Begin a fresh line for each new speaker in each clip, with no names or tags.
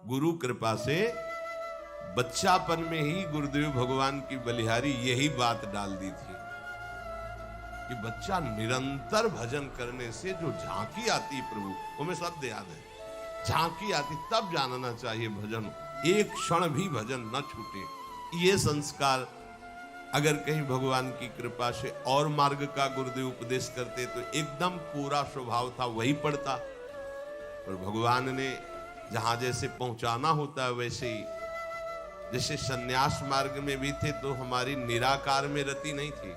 गुरु कृपा से बच्चापन में ही गुरुदेव भगवान की बलिहारी यही बात डाल दी थी कि बच्चा निरंतर भजन करने से जो झांकी आती है प्रभु, हमें शब्द याद है, झांकी आती तब जानना चाहिए भजन, एक क्षण भी भजन न छूटे। ये संस्कार अगर कहीं भगवान की कृपा से और मार्ग का गुरुदेव उपदेश करते तो एकदम पूरा स्वभाव था वही पड़ता, पर भगवान ने जहां जैसे पहुंचाना होता है वैसे ही, जैसे सन्यास मार्ग में भी थे तो हमारी निराकार में रति नहीं थी,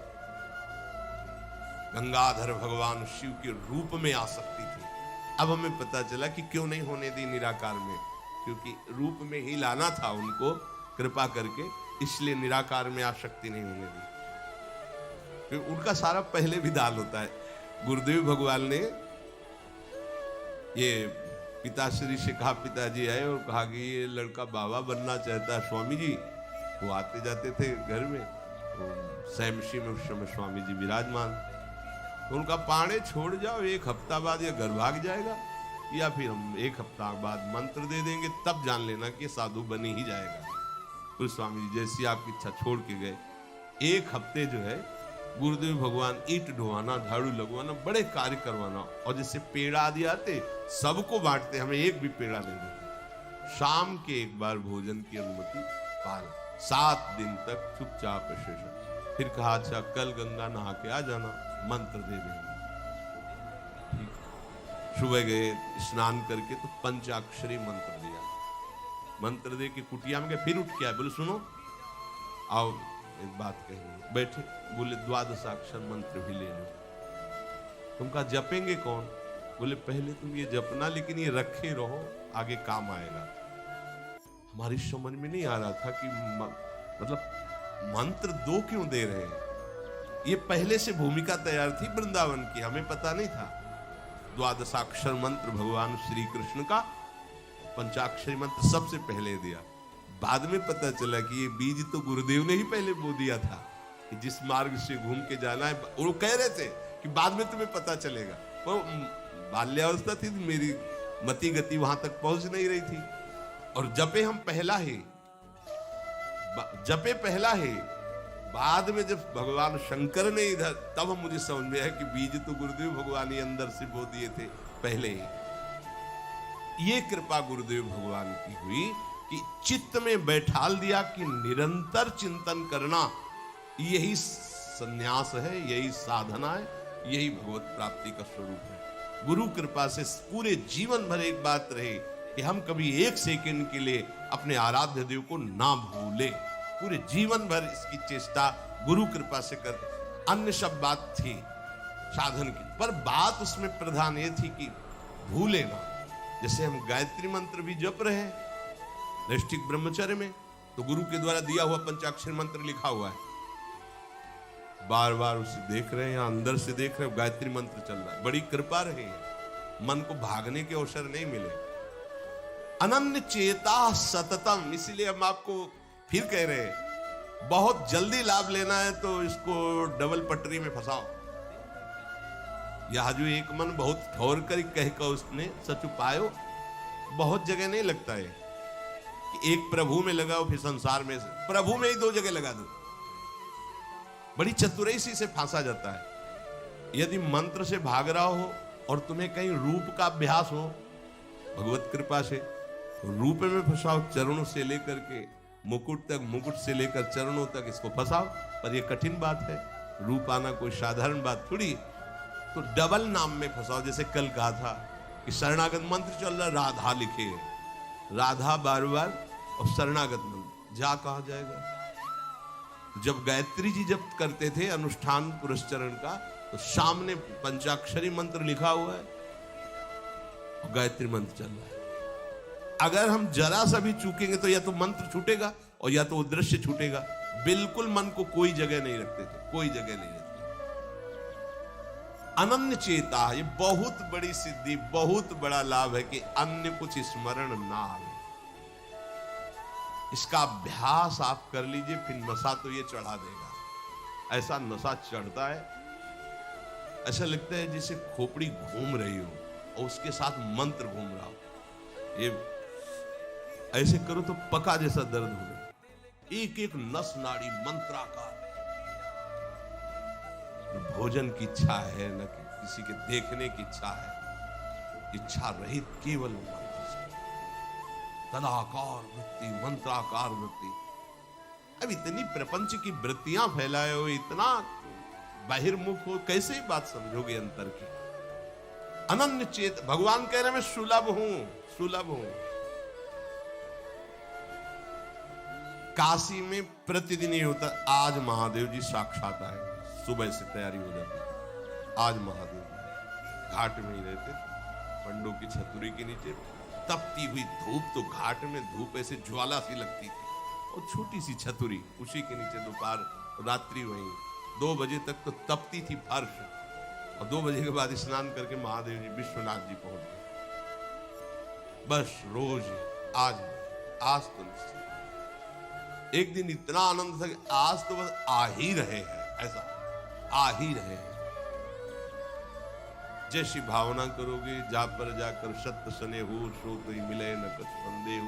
गंगाधर भगवान शिव के रूप में आ सकती थी। अब हमें पता चला कि क्यों नहीं होने दी निराकार में, क्योंकि रूप में ही लाना था उनको कृपा करके, इसलिए निराकार में आसक्ति नहीं होने दी। फिर उनका सारा पहले विधान होता है। गुरुदेव भगवान ने ये पिताश्री से कहा, पिताजी आए और कहा कि ये लड़का बाबा बनना चाहता है स्वामी जी। वो आते जाते थे घर में, सैमशी में उस समय स्वामी जी विराजमान, तो उनका पाने छोड़ जाओ, एक हफ्ता बाद ये घर भाग जाएगा, या फिर हम एक हफ्ता बाद मंत्र दे देंगे, तब जान लेना कि साधु बनी ही जाएगा। तो स्वामी जी जैसी आपकी इच्छा छोड़ के गए। एक हफ्ते जो है गुरुदेव भगवान ईंट ढोवाना, झाड़ू लगवाना, बड़े कार्य करवाना, और जैसे पेड़ा आदि आते सबको बांटते, हमें एक भी पेड़ा नहीं देते। शाम के एक बार भोजन की अनुमति पाना, 7 दिन तक चुपचाप शेष। फिर कहा अच्छा कल गंगा नहा के आ जाना, मंत्र दे देंगे। ठीक, सुबह गए स्नान करके तो पंचाक्षरी मंत्र दिया, मंत्र दे के कुटिया में गए, फिर उठ के आए, बोले सुनो आओ एक बात कहेंगे। बैठे, बोले द्वादशाक्षर मंत्र भी ले लो। तुम कहा जपेंगे कौन? बोले पहले तुम ये जपना, लेकिन ये रखे रहो, आगे काम आएगा। हमारी समझ में नहीं आ रहा था कि मतलब मंत्र 2 क्यों दे रहे हैं। ये पहले से भूमिका तैयार थी वृंदावन की, हमें पता नहीं था। द्वादशाक्षर मंत्र भगवान श्री कृष्ण का, पंचाक्षरी मंत्र सबसे पहले दिया। बाद में पता चला कि ये बीज तो गुरुदेव ने ही पहले बो दिया था कि जिस मार्ग से घूम के जाना है। वो कह रहे थे कि बाद में तुम्हें पता चलेगा, वो बाल्यावस्था थी, मेरी मति गति वहां तक पहुंच नहीं रही थी। और जपे हम पहला ही, जपे पहला ही, बाद में जब भगवान शंकर ने इधर, तब हम मुझे समझ में आया कि बीज तो गुरुदेव भगवान ही अंदर से बो दिए थे पहले ही। ये कृपा गुरुदेव भगवान की हुई कि चित्त में बैठाल दिया कि निरंतर चिंतन करना यही संन्यास है, यही साधना है, यही भगवत प्राप्ति का स्वरूप है। गुरु कृपा से पूरे जीवन भर एक बात रहे कि हम कभी एक सेकंड के लिए अपने आराध्य देव को ना भूले, पूरे जीवन भर इसकी चेष्टा गुरु कृपा से कर। अन्य सब बात थी साधन की, पर बात उसमें प्रधान ये थी कि भूले ना। जैसे हम गायत्री मंत्र भी जप रहे हैं नैष्ठिक ब्रह्मचर्य में, तो गुरु के द्वारा दिया हुआ पंचाक्षर मंत्र लिखा हुआ है, बार बार उसे देख रहे हैं, अंदर से देख रहे हैं, गायत्री मंत्र चल रहा है। बड़ी कृपा रही है, मन को भागने के अवसर नहीं मिले। अनन्य चेता सततम, इसीलिए हम आपको फिर कह रहे हैं, बहुत जल्दी लाभ लेना है तो इसको डबल पटरी में फंसाओ। यह जो एक मन बहुत ठोर कर कह कर उसने सच पायो, बहुत जगह नहीं लगता है कि एक प्रभु में लगाओ फिर संसार में, प्रभु में ही 2 जगह लगा दो। बड़ी चतुराई से फांसा जाता है। यदि मंत्र से भाग रहा हो और तुम्हें कहीं रूप का अभ्यास हो, भगवत कृपा से तो रूप में फंसाओ, चरणों से लेकर के मुकुट तक, मुकुट से लेकर चरणों तक इसको फंसाओ। पर यह कठिन बात है, रूप आना कोई साधारण बात थोड़ी। तो डबल नाम में फंसाओ। जैसे कल कहा था कि शरणागत मंत्र चल रहा, राधा लिखे, राधा बार बार, और शरणागत मंत्र जा कहा जाएगा। जब गायत्री जी जब करते थे अनुष्ठान पुरस्चरण का, तो सामने पंचाक्षरी मंत्र लिखा हुआ है और गायत्री मंत्र चल रहा है। अगर हम जरा सा भी चूकेंगे तो या तो मंत्र छूटेगा और या तो वो दृश्य छूटेगा। बिल्कुल मन को कोई जगह नहीं रखते थे, कोई जगह नहीं रखते। अनन्य चेता, ये बहुत बड़ी सिद्धि, बहुत बड़ा लाभ है कि अन्य कुछ स्मरण ना आवे। इसका अभ्यास आप कर लीजिए, फिर नशा तो ये चढ़ा देगा। ऐसा नशा चढ़ता है, ऐसा लगता है जैसे खोपड़ी घूम रही हो और उसके साथ मंत्र घूम रहा हो। ये ऐसे करो तो पका जैसा दर्द होगा, एक एक नस नाड़ी मंत्राकार। न भोजन की इच्छा है, न किसी के देखने की इच्छा है, इच्छा रहित केवल मंत्र से। तदाकार वृत्ति, मंत्राकार वृत्ति। अब इतनी प्रपंच की वृत्तियां फैलाए हो, इतना बहिर्मुख हो, कैसे बात समझोगे अंतर की? अनन्य चेत भगवान कह रहे मैं सुलभ हूं, सुलभ हूं। काशी में प्रतिदिन ही होता, आज महादेव जी साक्षात आए, सुबह से तैयारी हो जाती। आज महादेव जी घाट में ही रहते, पंडों की छतरी के नीचे तपती हुई धूप, तो घाट में धूप ऐसे ज्वाला सी लगती थी, और छोटी सी छतरी उसी के नीचे दोपहर रात्रि वहीं 2 बजे तक तो तपती थी फर्श, और 2 बजे के बाद स्नान करके महादेव जी विश्वनाथ जी पहुंच गए। बस रोज आज तो निश्चित। एक दिन इतना आनंद था कि आज तो बस आ ही रहे हैं, ऐसा आ ही रहे हैं। जैसी भावना करोगे, जा पर जाकर सत्य सने हो, सो तो मिले न कुछ संदेह।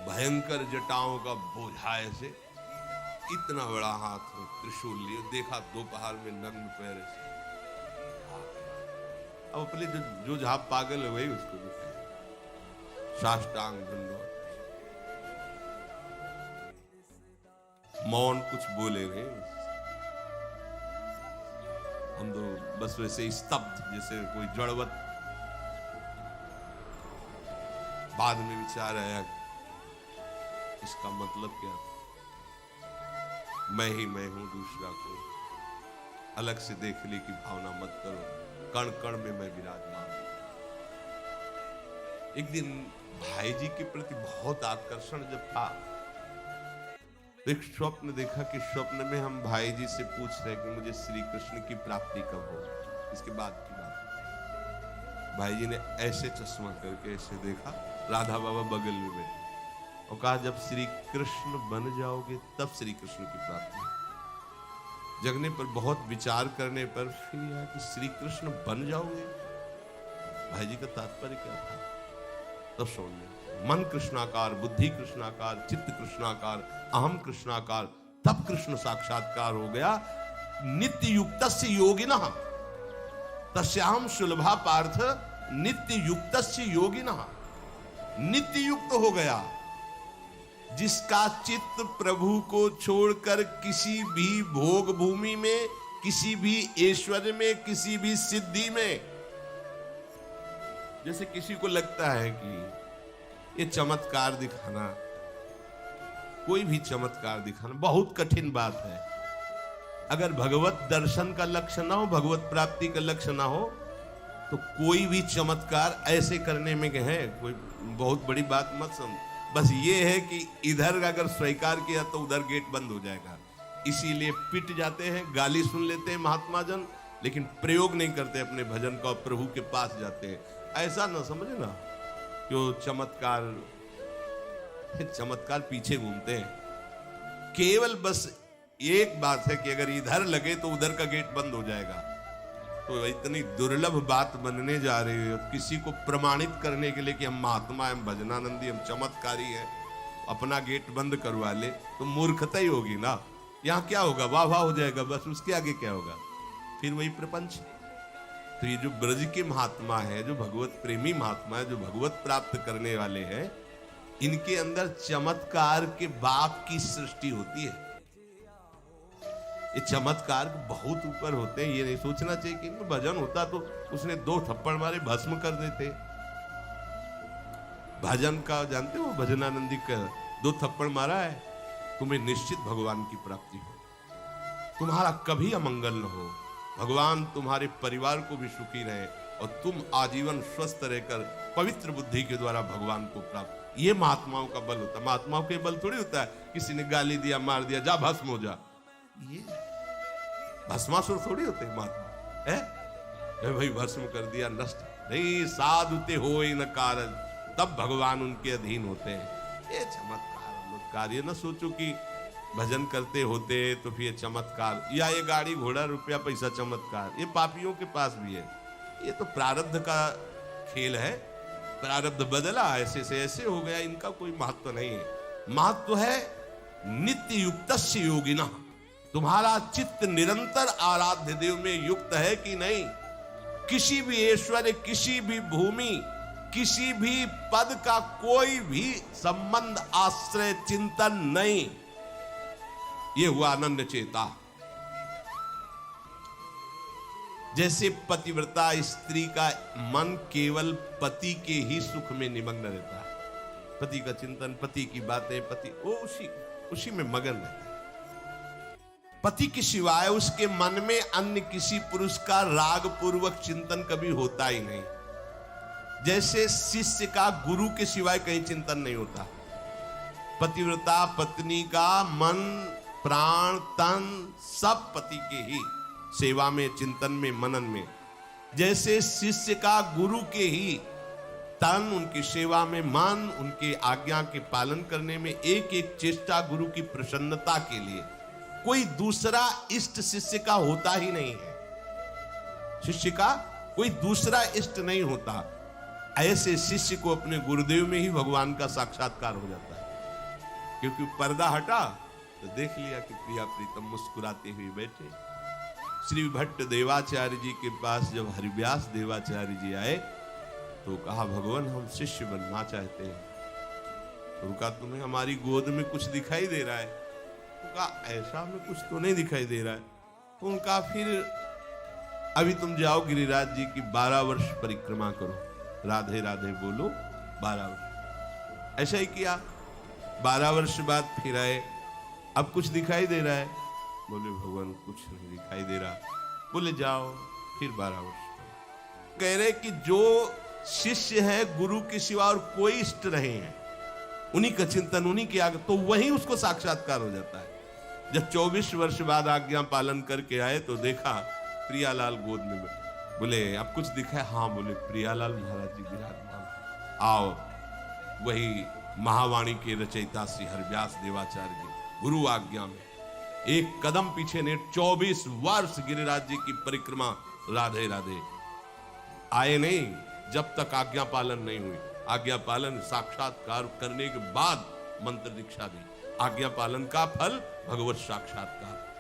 भयंकर जटाओं का बोझा ऐसे, इतना बड़ा हाथ में त्रिशूल लिए, देखा दोपहर में नग्न पैर से। अब अपने जो जहां पागल है वही उसको दिखाए, साष्टांग दंडवत। मौन, कुछ बोले नहीं, हम तो बस वैसे स्तब्ध, जैसे कोई जड़वत। बाद में विचार आया, इसका मतलब क्या? मैं ही मैं हूं, दूसरा कोई। अलग से देखने की भावना मत करो, कण कण में मैं विराजमान। एक दिन भाई जी के प्रति बहुत आकर्षण जब था, एक स्वप्न देखा कि स्वप्न में हम भाई जी से पूछ रहे कि मुझे श्री कृष्ण की प्राप्ति कब हो। इसके बाद की बात, भाई जी ने ऐसे चश्मा करके ऐसे देखा, राधा बाबा बगल में बैठे, और कहा जब श्री कृष्ण बन जाओगे तब श्री कृष्ण की प्राप्ति। जगने पर, बहुत विचार करने पर फिर यह कि श्री कृष्ण बन जाओगे, भाई जी का तात्पर्य क्या था? तब समझ में, मन कृष्णाकार, बुद्धि कृष्णाकार, चित्त कृष्णाकार, अहम कृष्णाकार, तब कृष्ण साक्षात्कार हो गया। नित्य युक्तस्य योगिनः तस्याहं सुलभा पार्थ, नित्य युक्तस्य योगिनः। नित्य युक्त हो गया जिसका चित्त प्रभु को छोड़कर किसी भी भोग भूमि में, किसी भी ऐश्वर्य में, किसी भी सिद्धि में। जैसे किसी को लगता है कि ये चमत्कार दिखाना, कोई भी चमत्कार दिखाना बहुत कठिन बात है। अगर भगवत दर्शन का लक्ष्य ना हो, भगवत प्राप्ति का लक्ष्य ना हो, तो कोई भी चमत्कार ऐसे करने में है कोई बहुत बड़ी बात मत समझ। बस ये है कि इधर अगर स्वीकार किया तो उधर गेट बंद हो जाएगा, इसीलिए पिट जाते हैं, गाली सुन लेते हैं महात्मा जन, लेकिन प्रयोग नहीं करते अपने भजन का, प्रभु के पास जाते हैं। ऐसा ना समझे ना क्यों चमत्कार पीछे घूमते हैं। केवल बस एक बात है कि अगर इधर लगे तो उधर का गेट बंद हो जाएगा। तो इतनी दुर्लभ बात बनने जा रही है, किसी को प्रमाणित करने के लिए कि हम महात्मा, हम भजनानंदी, हम चमत्कारी हैं, अपना गेट बंद करवा ले तो मूर्खता ही होगी ना। यहाँ क्या होगा? वाह वाह हो जाएगा, बस उसके आगे क्या होगा? फिर वही प्रपंच। तो ये जो ब्रज के महात्मा है, जो भगवत प्रेमी महात्मा है, जो भगवत प्राप्त करने वाले हैं, इनके अंदर चमत्कार के बाप की सृष्टि होती है। ये चमत्कार बहुत ऊपर होते हैं। ये नहीं सोचना चाहिए कि इनमें भजन होता तो उसने 2 थप्पड़ मारे भस्म कर देते। भजन का जानते हो, भजनानंदी का 2 थप्पड़ मारा है, तुम्हें निश्चित भगवान की प्राप्ति हो, तुम्हारा कभी अमंगल न हो, भगवान तुम्हारे परिवार को भी सुखी रहे और तुम आजीवन स्वस्थ रहकर पवित्र बुद्धि के द्वारा भगवान को प्राप्त। ये महात्माओं का बल होता है। महात्माओं के बल थोड़ी होता है किसी ने गाली दिया, मार दिया, जा भस्म हो जा। ये भस्मासुर थोड़ी होते महात्मा है भाई, भस्म कर दिया, नष्ट नहीं। साधुते हो न कारण, तब भगवान उनके अधीन होते हैं। ये चमत्कार ये न सोचो कि भजन करते होते तो फिर चमत्कार, या ये गाड़ी घोड़ा रुपया पैसा चमत्कार, ये पापियों के पास भी है। ये तो प्रारब्ध का खेल है। प्रारब्ध बदला, ऐसे से ऐसे हो गया, इनका कोई महत्व नहीं है। महत्व है नित्य युक्तस्य योगिनः, तुम्हारा चित्त निरंतर आराध्य देव में युक्त है कि नहीं। किसी भी ऐश्वर्य, किसी भी भूमि, किसी भी पद का कोई भी संबंध, आश्रय, चिंतन नहीं। ये हुआ आनंद चेता। जैसे पतिव्रता स्त्री का मन केवल पति के ही सुख में निमग्न रहता है, पति का चिंतन, पति की बातें, पति वो उसी में मगन रहता है। पति के सिवाय उसके मन में अन्य किसी पुरुष का राग पूर्वक चिंतन कभी होता ही नहीं। जैसे शिष्य का गुरु के सिवाय कहीं चिंतन नहीं होता। पतिव्रता पत्नी का मन, प्राण, तन सब पति के ही सेवा में, चिंतन में, मनन में। जैसे शिष्य का गुरु के ही तन, उनकी सेवा में मन, उनके आज्ञा के पालन करने में एक एक चेष्टा गुरु की प्रसन्नता के लिए, कोई दूसरा इष्ट शिष्य का होता ही नहीं है। शिष्य का कोई दूसरा इष्ट नहीं होता। ऐसे शिष्य को अपने गुरुदेव में ही भगवान का साक्षात्कार हो जाता है। क्योंकि पर्दा हटा तो देख लिया कि प्रिया प्रीतम मुस्कुराते हुए बैठे। श्री भट्ट देवाचार्य जी के पास जब हरिव्यास देवाचार्य जी आए तो कहा, भगवान हम शिष्य बनना चाहते हैं। तो उनका तुम्हें हमारी गोद में कुछ दिखाई दे रहा है? तो कहा ऐसा में कुछ तो नहीं दिखाई दे रहा है। तो उनका फिर अभी तुम जाओ गिरिराज जी की 12 वर्ष परिक्रमा करो, राधे राधे बोलो 12 वर्ष। ऐसा ही किया। 12 वर्ष बाद फिर आए, अब कुछ दिखाई दे रहा है? बोले भगवान कुछ नहीं दिखाई दे रहा। बोले जाओ फिर 12 वर्ष। कह रहे कि जो शिष्य है गुरु के सिवा और कोई इष्ट नहीं है, उन्हीं का चिंतन, उन्हीं के आगे, तो वहीं उसको साक्षात्कार हो जाता है। जब 24 वर्ष बाद आज्ञा पालन करके आए तो देखा प्रियालाल गोद में बैठे। बोले अब कुछ दिखा? हाँ। बोले प्रियालाल महाराज जी विराजमान। आओ। वही महावाणी के रचयिता श्री हरिव्यास देवाचार्य जी गुरु आज्ञा में एक कदम पीछे ने 24 वर्ष गिरिराज जी की परिक्रमा राधे राधे आए नहीं, जब तक आज्ञा पालन नहीं हुई। आज्ञा पालन साक्षात्कार करने के बाद मंत्र दीक्षा दी। आज्ञा पालन का फल भगवत साक्षात्कार।